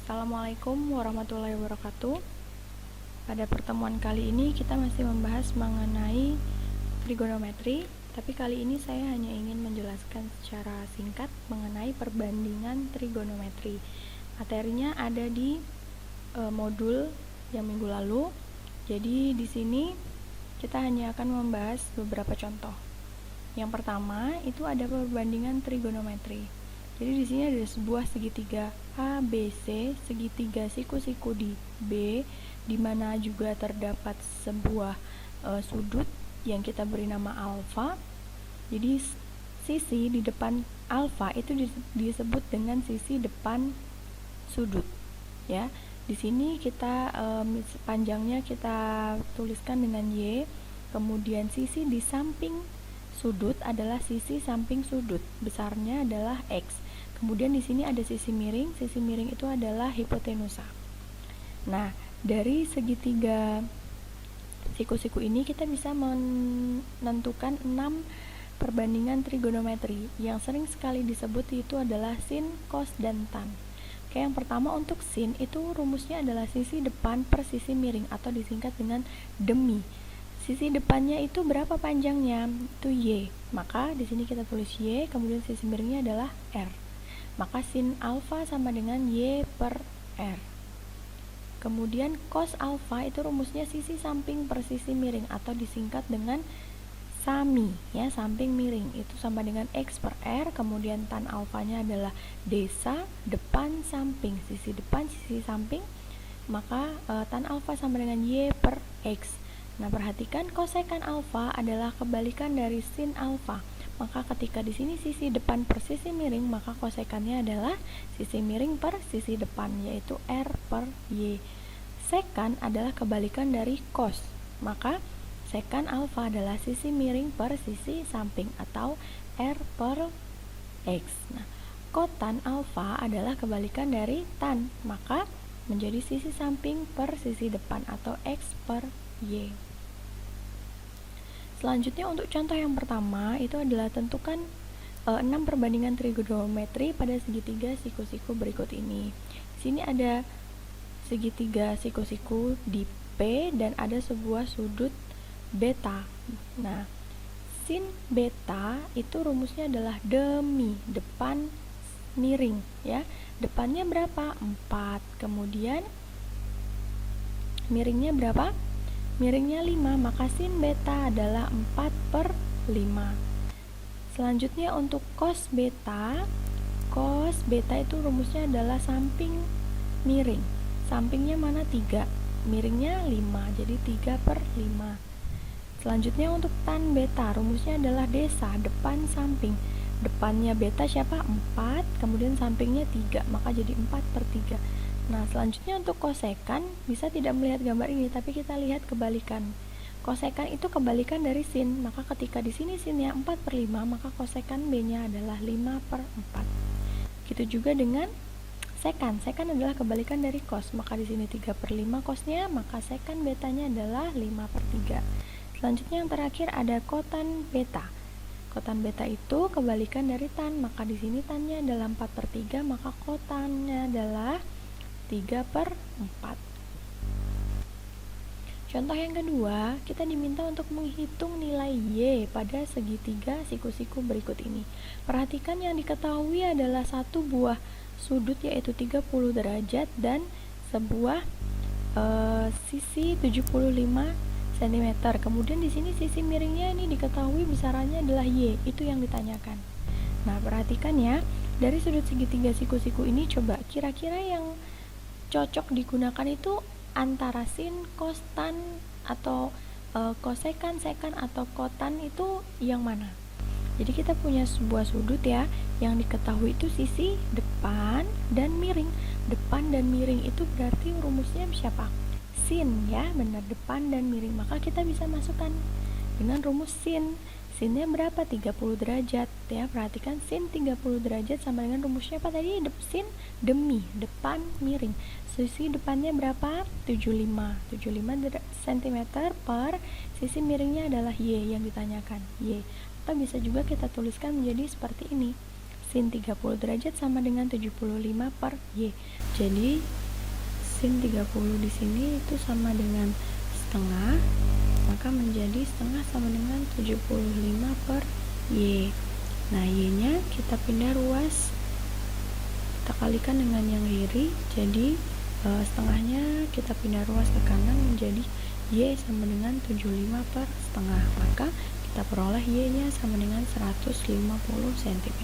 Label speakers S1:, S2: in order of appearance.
S1: Assalamualaikum warahmatullahi wabarakatuh. Pada pertemuan kali ini kita masih membahas mengenai trigonometri, tapi kali ini saya hanya ingin menjelaskan secara singkat mengenai perbandingan trigonometri. Materinya ada di modul yang minggu lalu. Jadi di sini kita hanya akan membahas beberapa contoh. Yang pertama itu ada perbandingan trigonometri. Jadi di sini ada sebuah segitiga ABC, segitiga siku-siku di B, di mana juga terdapat sebuah sudut yang kita beri nama alfa. Jadi sisi di depan alfa itu disebut dengan sisi depan sudut. Ya, di sini kita panjangnya kita tuliskan dengan Y. Kemudian sisi di samping sudut adalah sisi samping sudut, besarnya adalah X. Kemudian di sini ada sisi miring itu adalah hipotenusa. Nah, dari segitiga siku-siku ini kita bisa menentukan 6 perbandingan trigonometri. Yang sering sekali disebut itu adalah sin, cos, dan tan. Oke, yang pertama untuk sin itu rumusnya adalah sisi depan per sisi miring atau disingkat dengan demi. Sisi depannya itu berapa panjangnya? Itu Y. Maka di sini kita tulis Y, kemudian sisi miringnya adalah R. Maka sin alfa sama dengan Y per R. Kemudian cos alfa itu rumusnya sisi samping per sisi miring atau disingkat dengan sami, ya, samping miring. Itu sama dengan X per R. Kemudian tan alfanya adalah desa depan samping, sisi depan sisi samping. Maka tan alfa sama dengan Y per X. Nah, perhatikan kosekan alfa adalah kebalikan dari sin alfa. Maka ketika di sini sisi depan per sisi miring, maka kosekannya adalah sisi miring per sisi depan, yaitu R per Y. Sekan adalah kebalikan dari cos. Maka sekan alfa adalah sisi miring per sisi samping atau R per X. Nah, kotan alfa adalah kebalikan dari tan. Maka menjadi sisi samping per sisi depan atau X per Y. Selanjutnya untuk contoh yang pertama itu adalah tentukan 6 perbandingan trigonometri pada segitiga siku-siku berikut ini. Di sini ada segitiga siku-siku di P dan ada sebuah sudut beta. Nah, sin beta itu rumusnya adalah demi depan miring, ya. Depannya berapa? 4. Kemudian miringnya berapa? Miringnya 5, maka sin beta adalah 4 per 5. Selanjutnya untuk cos beta itu rumusnya adalah samping miring. Sampingnya mana? 3, miringnya 5, jadi 3 per 5. Selanjutnya untuk tan beta, rumusnya adalah desa, depan samping. Depannya beta siapa? 4, kemudian sampingnya 3, maka jadi 4 per 3. Nah, selanjutnya untuk kosekan, bisa tidak melihat gambar ini, tapi kita lihat kebalikan. Kosekan itu kebalikan dari sin, maka ketika di sini sinnya 4 per 5, maka kosekan B-nya adalah 5 per 4. Gitu juga dengan sekan. Sekan adalah kebalikan dari cos, maka di sini 3 per 5 cosnya, maka sekan betanya adalah 5 per 3. Selanjutnya yang terakhir ada kotan beta. Kotan beta itu kebalikan dari tan, maka di sini tannya adalah 4 per 3, maka kotannya adalah 3 per 4. Contoh yang kedua, kita diminta untuk menghitung nilai Y pada segitiga siku-siku berikut ini. Perhatikan yang diketahui adalah satu buah sudut yaitu 30 derajat dan sebuah sisi 75 cm. Kemudian di sini sisi miringnya ini diketahui besarannya adalah Y, itu yang ditanyakan. Nah, perhatikan ya, dari sudut segitiga siku-siku ini coba kira-kira yang cocok digunakan itu antara sin, cos, tan atau kosekan, sekan atau kotan itu yang mana? Jadi kita punya sebuah sudut ya, yang diketahui itu sisi depan dan miring. Depan dan miring itu berarti rumusnya siapa? Sin, ya, benar, depan dan miring. Maka kita bisa masukkan dengan rumus sin. Sinnya berapa? 30 derajat, ya. Perhatikan sin 30 derajat sama dengan rumusnya apa tadi? Sin demi depan miring. Sisi depannya berapa? 75 cm per sisi miringnya adalah Y yang ditanyakan, Y. Atau bisa juga kita tuliskan menjadi seperti ini. sin 30 derajat sama dengan 75 per Y. Jadi sin 30 di sini itu sama dengan setengah, maka menjadi setengah sama dengan 75 per Y. Nah, Y-nya kita pindah ruas, kita kalikan dengan yang kiri, jadi setengahnya kita pindah ruas ke kanan menjadi Y sama dengan 75 per setengah, maka kita peroleh Y nya sama dengan 150 cm.